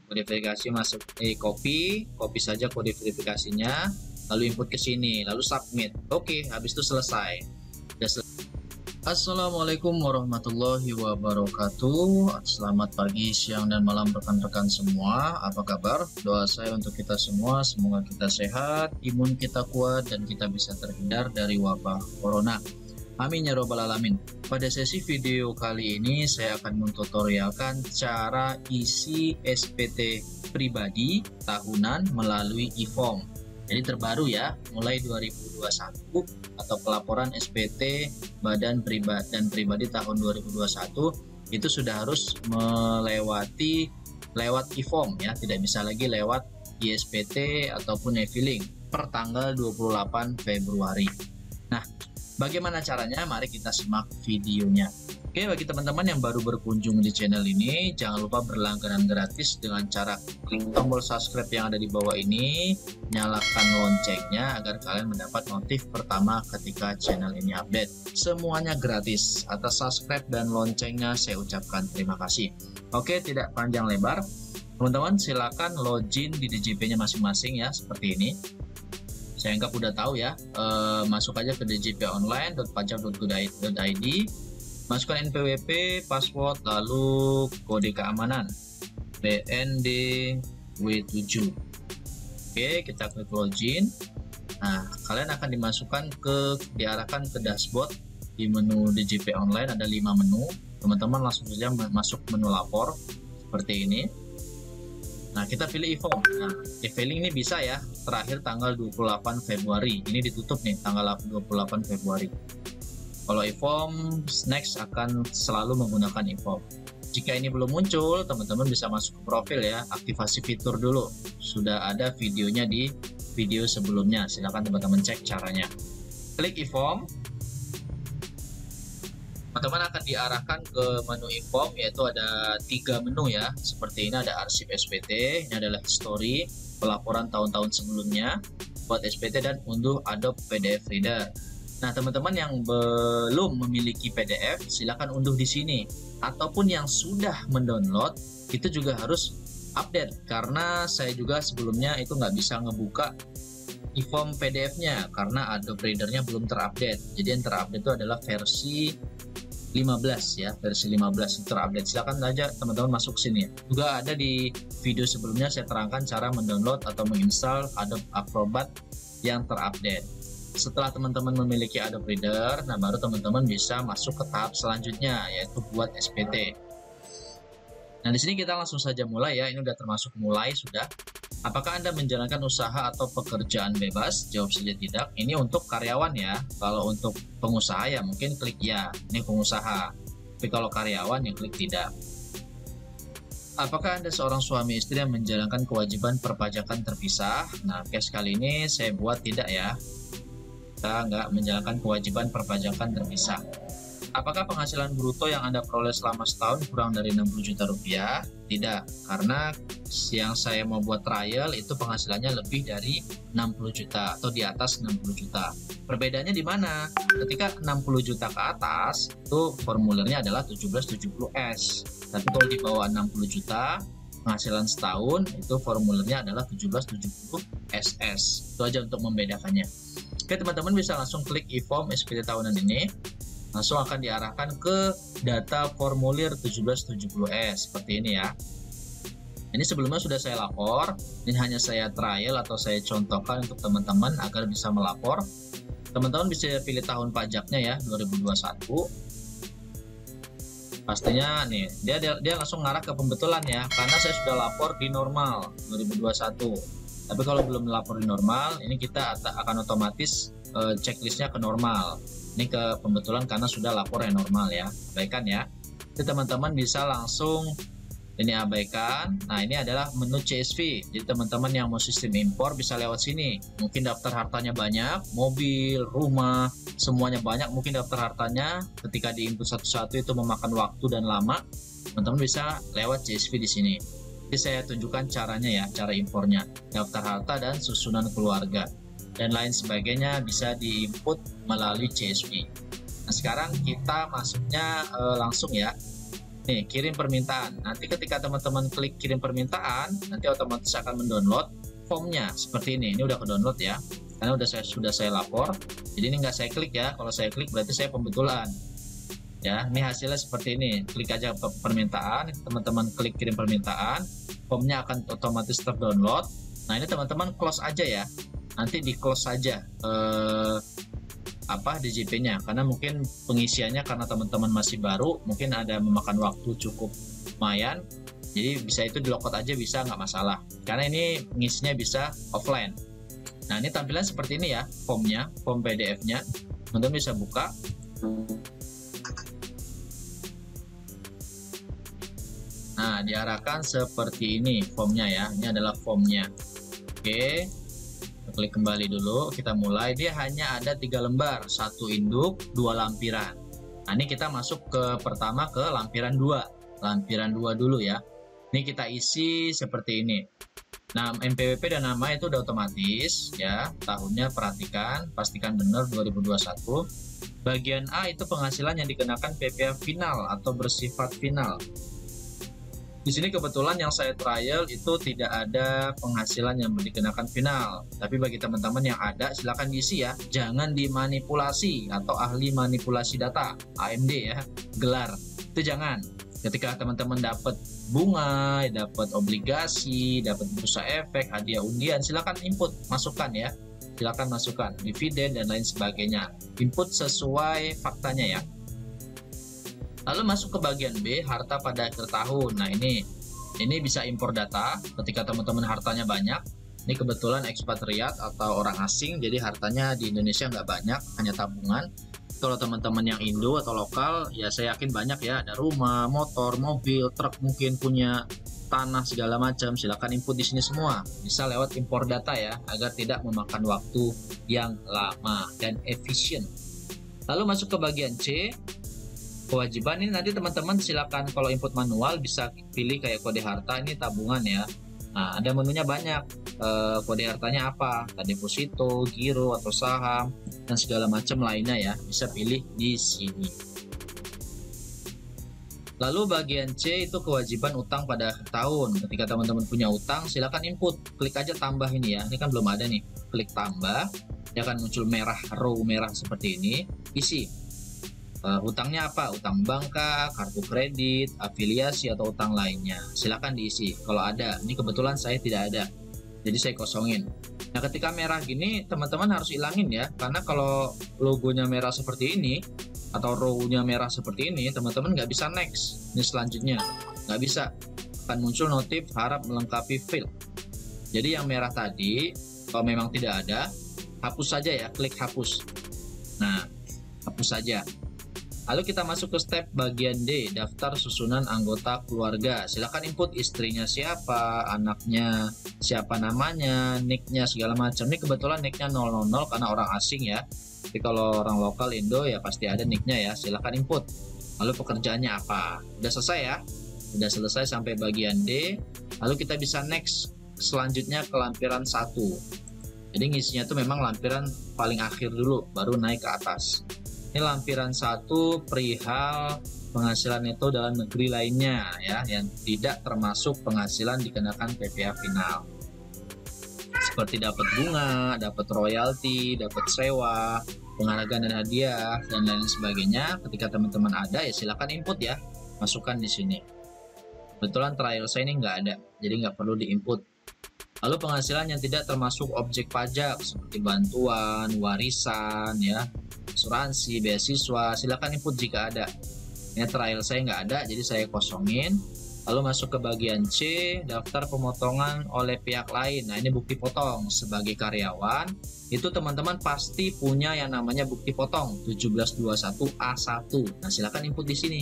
Kode verifikasi masuk copy saja kode verifikasinya, lalu input ke sini, lalu submit. Oke, habis itu selesai. Sudah selesai. Assalamualaikum warahmatullahi wabarakatuh. Selamat pagi, siang, dan malam rekan-rekan semua. Apa kabar? Doa saya untuk kita semua, semoga kita sehat, imun kita kuat, dan kita bisa terhindar dari wabah corona. Amin ya robbal alamin. Pada sesi video kali ini saya akan mentutorialkan cara isi SPT pribadi tahunan melalui e-form. Jadi terbaru ya, mulai 2021 atau pelaporan SPT Badan Pribadi tahun 2021 itu sudah harus melewati lewat e-form ya, tidak bisa lagi lewat ISPT ataupun e-filing per tanggal 28 Februari. Nah, bagaimana caranya? Mari kita simak videonya. Oke, bagi teman-teman yang baru berkunjung di channel ini, jangan lupa berlangganan gratis dengan cara klik tombol subscribe yang ada di bawah ini, nyalakan loncengnya agar kalian mendapat notif pertama ketika channel ini update. Semuanya gratis. Atas subscribe dan loncengnya saya ucapkan terima kasih. Oke, tidak panjang lebar, teman-teman silakan login di DJP-nya masing-masing ya, seperti ini. Saya anggap udah tahu ya, masuk aja ke djponline.pajak.go.id, masukkan NPWP, password, lalu kode keamanan BNDW7. Oke, kita klik login. Nah, kalian akan diarahkan ke dashboard. Di menu DJP Online ada 5 menu. Teman-teman langsung saja masuk menu lapor seperti ini. Nah, kita pilih e-form. Nah, e-filing ini bisa ya, terakhir tanggal 28 Februari. Ini ditutup nih, tanggal 28 Februari. Kalau e-form, next akan selalu menggunakan e-form. Jika ini belum muncul, teman-teman bisa masuk ke profil ya, aktivasi fitur dulu. Sudah ada videonya di video sebelumnya, silahkan teman-teman cek caranya. Klik e-form. Teman-teman akan diarahkan ke menu e-form, yaitu ada 3 menu ya. Seperti ini ada arsip SPT, ini adalah history, pelaporan tahun-tahun sebelumnya, buat SPT, dan unduh Adobe PDF Reader. Nah, teman-teman yang belum memiliki PDF, silakan unduh di sini. Ataupun yang sudah mendownload, itu juga harus update. Karena saya juga sebelumnya itu nggak bisa ngebuka e-form PDF-nya, karena Adobe Reader-nya belum terupdate. Jadi yang terupdate itu adalah versi 15 ya, versi 15 itu terupdate. Silakan aja teman-teman masuk sini. Juga ada di video sebelumnya saya terangkan cara mendownload atau menginstal Adobe Acrobat yang terupdate. Setelah teman-teman memiliki Adobe Reader, nah baru teman-teman bisa masuk ke tahap selanjutnya, yaitu buat SPT. Nah, di sini kita langsung saja mulai ya. Ini udah termasuk mulai sudah. Apakah Anda menjalankan usaha atau pekerjaan bebas? Jawab saja tidak. Ini untuk karyawan ya. Kalau untuk pengusaha ya mungkin klik ya. Ini pengusaha. Tapi kalau karyawan ya klik tidak. Apakah Anda seorang suami istri yang menjalankan kewajiban perpajakan terpisah? Nah, case kali ini saya buat tidak ya. Kita nggak menjalankan kewajiban perpajakan terpisah. Apakah penghasilan bruto yang Anda peroleh selama setahun kurang dari 60 juta rupiah? Tidak, karena yang saya mau buat trial itu penghasilannya lebih dari 60 juta atau di atas 60 juta. Perbedaannya di mana? Ketika 60 juta ke atas, itu formulirnya adalah 1770S. Tapi kalau di bawah 60 juta, penghasilan setahun, itu formulirnya adalah 1770SS. Itu aja untuk membedakannya. Oke, teman-teman bisa langsung klik e-form SPT tahunan ini. Langsung akan diarahkan ke data formulir 1770S seperti ini ya. Ini sebelumnya sudah saya lapor. Ini hanya saya trial atau saya contohkan untuk teman-teman agar bisa melapor. Teman-teman bisa pilih tahun pajaknya ya, 2021. Pastinya nih, dia langsung ngarah ke pembetulan ya, karena saya sudah lapor di normal 2021. Tapi kalau belum melapor di normal, ini kita akan otomatis checklistnya ke normal. Ini ke pembetulan karena sudah lapor yang normal ya, abaikan ya. Jadi teman-teman bisa langsung ini abaikan. Nah, ini adalah menu CSV. Jadi teman-teman yang mau sistem impor bisa lewat sini. Mungkin daftar hartanya banyak, mobil, rumah, semuanya banyak. Mungkin daftar hartanya ketika diinput satu-satu itu memakan waktu dan lama. Teman-teman bisa lewat CSV di sini. Jadi saya tunjukkan caranya ya, cara impornya, daftar harta dan susunan keluarga dan lain sebagainya bisa diinput melalui CSV. Nah, sekarang kita masuknya langsung ya. Nih, kirim permintaan. Nanti ketika teman-teman klik kirim permintaan, nanti otomatis akan mendownload formnya seperti ini. Ini udah ke-download ya, karena sudah saya lapor. Jadi ini nggak saya klik ya. Kalau saya klik berarti saya pembetulan. Ya, ini hasilnya seperti ini. Klik aja permintaan, teman-teman klik kirim permintaan, formnya akan otomatis terdownload. Nah, ini teman-teman close aja ya. Nanti di close saja DJP-nya, karena mungkin pengisiannya karena teman-teman masih baru, mungkin ada memakan waktu cukup lumayan, jadi bisa itu di logout aja, bisa, nggak masalah, karena ini pengisinya bisa offline. Nah, ini tampilan seperti ini ya, formnya, form PDF-nya, teman-teman bisa buka. Nah, diarahkan seperti ini formnya ya, ini adalah formnya. Oke, klik kembali dulu, kita mulai. Dia hanya ada 3 lembar, 1 induk, 2 lampiran. Nah, ini kita masuk ke pertama, ke lampiran 2 dulu ya. Ini kita isi seperti ini. Nah, MPWP dan nama itu udah otomatis ya. Tahunnya perhatikan, pastikan benar 2021. Bagian A itu penghasilan yang dikenakan PPh final atau bersifat final. Di sini kebetulan yang saya trial itu tidak ada penghasilan yang dikenakan final. Tapi bagi teman-teman yang ada, silakan diisi ya. Jangan dimanipulasi atau ahli manipulasi data, AMD ya, gelar. Itu jangan. Ketika teman-teman dapat bunga, dapat obligasi, dapat bursa efek, hadiah undian, silakan input, masukkan ya. Silakan masukkan dividen dan lain sebagainya. Input sesuai faktanya ya. Lalu masuk ke bagian B, harta pada akhir tahun. Nah, ini bisa impor data ketika teman-teman hartanya banyak. Ini kebetulan ekspatriat atau orang asing, jadi hartanya di Indonesia nggak banyak, hanya tabungan. Kalau teman-teman yang Indo atau lokal, ya saya yakin banyak ya, ada rumah, motor, mobil, truk, mungkin punya tanah segala macam. Silakan input di sini semua. Bisa lewat impor data ya, agar tidak memakan waktu yang lama dan efisien. Lalu masuk ke bagian C. Kewajiban ini nanti teman-teman silakan, kalau input manual bisa pilih kayak kode harta, ini tabungan ya. Nah, ada menunya banyak. Kode hartanya apa? Deposito, giro atau saham dan segala macam lainnya ya. Bisa pilih di sini. Lalu bagian C itu kewajiban utang pada akhir tahun. Ketika teman-teman punya utang, silakan input. Klik aja tambah ini ya. Ini kan belum ada nih. Klik tambah, dia akan muncul merah, row merah seperti ini. Isi. Utangnya apa? Utang bank kah, kartu kredit, afiliasi atau utang lainnya. Silakan diisi kalau ada. Ini kebetulan saya tidak ada, jadi saya kosongin. Nah, ketika merah gini teman-teman harus ilangin ya, karena kalau logonya merah seperti ini atau row-nya merah seperti ini, teman-teman nggak bisa next. Ini selanjutnya nggak bisa, akan muncul notif harap melengkapi field. Jadi yang merah tadi kalau memang tidak ada, hapus saja ya, klik hapus. Nah, hapus saja. Lalu kita masuk ke step bagian D, daftar susunan anggota keluarga. Silakan input istrinya siapa, anaknya siapa namanya, nicknya segala macam. Ini kebetulan nicknya 000 karena orang asing ya. Tapi kalau orang lokal Indo ya pasti ada nicknya ya. Silakan input. Lalu pekerjaannya apa? Udah selesai ya. Udah selesai sampai bagian D. Lalu kita bisa next selanjutnya ke lampiran 1. Jadi ngisinya tuh memang lampiran paling akhir dulu, baru naik ke atas. Ini lampiran 1 perihal penghasilan neto dalam negeri lainnya ya, yang tidak termasuk penghasilan dikenakan PPh final. Seperti dapat bunga, dapat royalti, dapat sewa, penghargaan dan hadiah dan lain sebagainya. Ketika teman-teman ada ya silakan input ya, masukkan di sini. Kebetulan trial saya ini nggak ada, jadi nggak perlu diinput. Lalu penghasilan yang tidak termasuk objek pajak seperti bantuan, warisan ya, asuransi, beasiswa, silakan input jika ada. Ini trial saya nggak ada, jadi saya kosongin. Lalu masuk ke bagian C, daftar pemotongan oleh pihak lain. Nah, ini bukti potong sebagai karyawan. Itu teman-teman pasti punya yang namanya bukti potong 1721A1. Nah, silakan input di sini.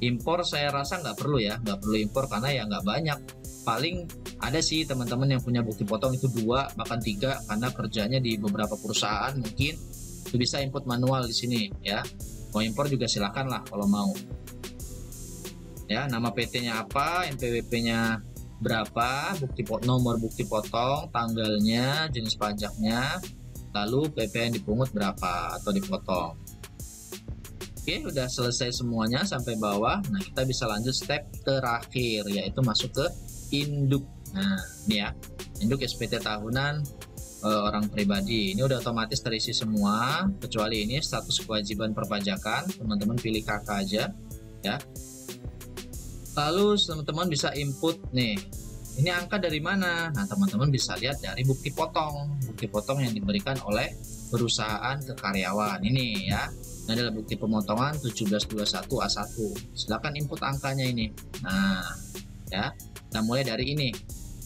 Impor saya rasa nggak perlu ya, nggak perlu impor karena ya nggak banyak. Paling ada sih teman-teman yang punya bukti potong itu 2 bahkan 3 karena kerjanya di beberapa perusahaan mungkin. Itu bisa input manual di sini ya. Mau impor juga silakan lah kalau mau. Ya, nama PT-nya apa, NPWP-nya berapa, nomor bukti potong, tanggalnya, jenis pajaknya, lalu PP yang dipungut berapa atau dipotong. Oke, udah selesai semuanya sampai bawah. Nah, kita bisa lanjut step terakhir, yaitu masuk ke induk. Nah, ini ya, induk SPT tahunan orang pribadi. Ini udah otomatis terisi semua, kecuali ini status kewajiban perpajakan. Teman-teman pilih KK aja, ya. Lalu teman-teman bisa input nih. Ini angka dari mana? Nah, teman-teman bisa lihat dari bukti potong. Bukti potong yang diberikan oleh perusahaan ke karyawan. Ini ya. Ini adalah bukti pemotongan 1721 A1. Silakan input angkanya ini. Nah, ya. Kita mulai dari ini.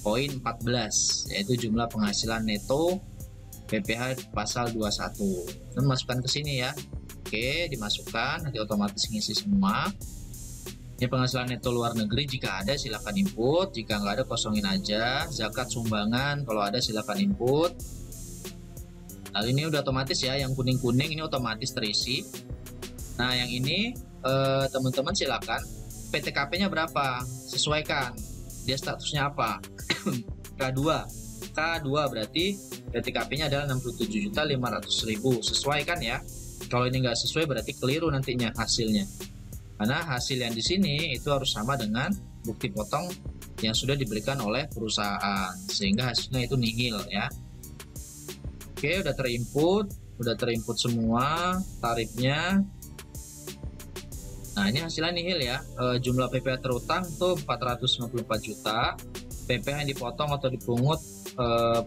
Poin 14, yaitu jumlah penghasilan neto PPh pasal 21. Dan masukkan ke sini ya. Oke, dimasukkan, nanti otomatis ngisi semua. Ini penghasilan neto luar negeri, jika ada silakan input, jika nggak ada kosongin aja. Zakat sumbangan kalau ada silakan input. Lalu ini udah otomatis ya, yang kuning-kuning ini otomatis terisi. Nah, yang ini teman-teman silakan PTKP-nya berapa, sesuaikan. Dia statusnya apa? K2. K2 berarti PTKP-nya adalah 67.500.000. Sesuaikan ya. Kalau ini nggak sesuai berarti keliru nantinya hasilnya. Karena hasil yang di sini itu harus sama dengan bukti potong yang sudah diberikan oleh perusahaan, sehingga hasilnya itu nihil ya. Oke, udah terinput semua tarifnya. Nah, ini hasilnya nihil ya. Jumlah PPh terutang tuh 494 juta. PPh yang dipotong atau dipungut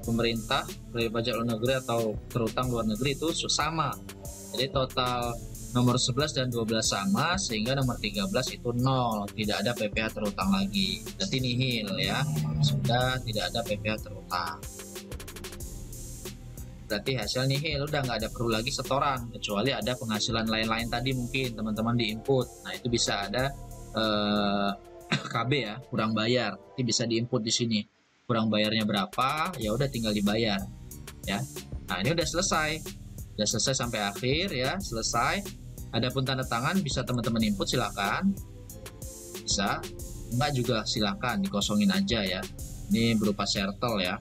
pemerintah dari pajak luar negeri atau terutang luar negeri itu sama. Jadi total nomor 11 dan 12 sama, sehingga nomor 13 itu 0, tidak ada PPh terutang lagi. Berarti nihil ya. Sudah tidak ada PPh terutang. Berarti hasil nihil, udah nggak ada perlu lagi setoran, kecuali ada penghasilan lain-lain tadi mungkin teman-teman di input. Nah, itu bisa ada KB ya, kurang bayar, itu bisa diinput di sini. Kurang bayarnya berapa, ya udah tinggal dibayar ya. Nah, ini udah selesai sampai akhir ya, selesai. Adapun tanda tangan bisa teman-teman input, silakan, bisa enggak juga silakan dikosongin aja ya. Ini berupa sertel ya.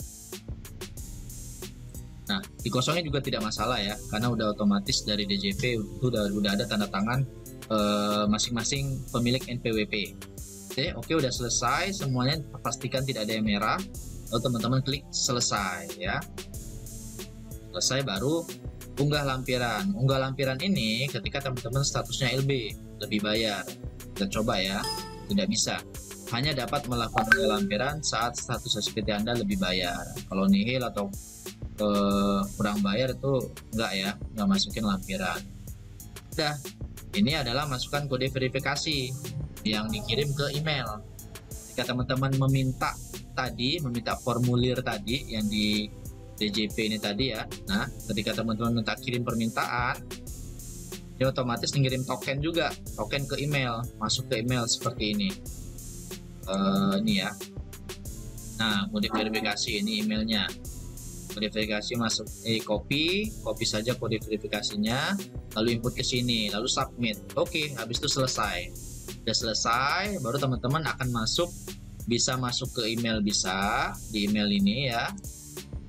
Nah, dikosongin juga tidak masalah ya, karena udah otomatis dari DJP itu udah ada tanda tangan masing-masing pemilik NPWP. Oke, udah selesai semuanya, pastikan tidak ada yang merah. Lalu teman-teman klik selesai ya. Selesai, baru unggah lampiran. Unggah lampiran ini ketika teman-teman statusnya LB, lebih bayar. Kita coba ya, tidak bisa. Hanya dapat melakukan unggah lampiran saat status SPT Anda lebih bayar. Kalau nihil atau kurang bayar itu enggak ya, nggak masukin lampiran. Udah, ini adalah masukkan kode verifikasi yang dikirim ke email. Jika teman-teman meminta formulir tadi yang di DJP ini tadi ya. Nah, ketika teman-teman minta kirim permintaan, dia otomatis ngirim token juga, token ke email, masuk ke email seperti ini. Ini ya. Nah, kode verifikasi ini emailnya. Kode verifikasi masuk copy saja kode verifikasinya, lalu input ke sini, lalu submit. Oke, habis itu selesai. Udah selesai, baru teman-teman akan bisa masuk ke email, bisa di email ini ya.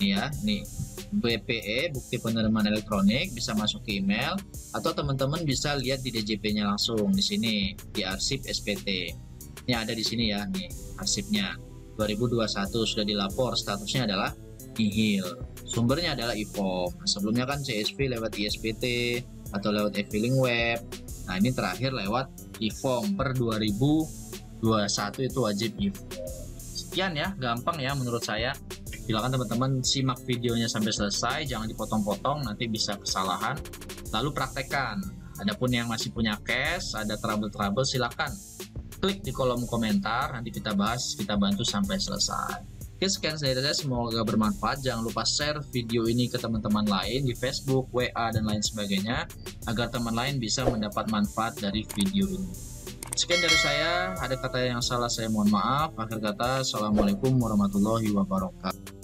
Ini ya, nih BPE, bukti penerimaan elektronik, bisa masuk ke email, atau teman-teman bisa lihat di DJP-nya langsung di sini di arsip SPT. Ini ada di sini ya, nih arsipnya 2021 sudah dilapor, statusnya adalah nihil. Sumbernya adalah IFOM. Nah, sebelumnya kan CSV lewat ISPT atau lewat e-filing web. Nah, ini terakhir lewat IFOM per 2021 itu wajib IFOM. Sekian ya, gampang ya menurut saya. Silakan teman-teman simak videonya sampai selesai, jangan dipotong-potong, nanti bisa kesalahan. Lalu praktekkan. Adapun yang masih punya cash, ada trouble-trouble, silakan klik di kolom komentar, nanti kita bahas, kita bantu sampai selesai. Oke, sekian dari saya, semoga bermanfaat. Jangan lupa share video ini ke teman-teman lain di Facebook, WA, dan lain sebagainya, agar teman lain bisa mendapat manfaat dari video ini. Sekian dari saya, ada kata yang salah saya mohon maaf. Akhir kata, Assalamualaikum warahmatullahi wabarakatuh.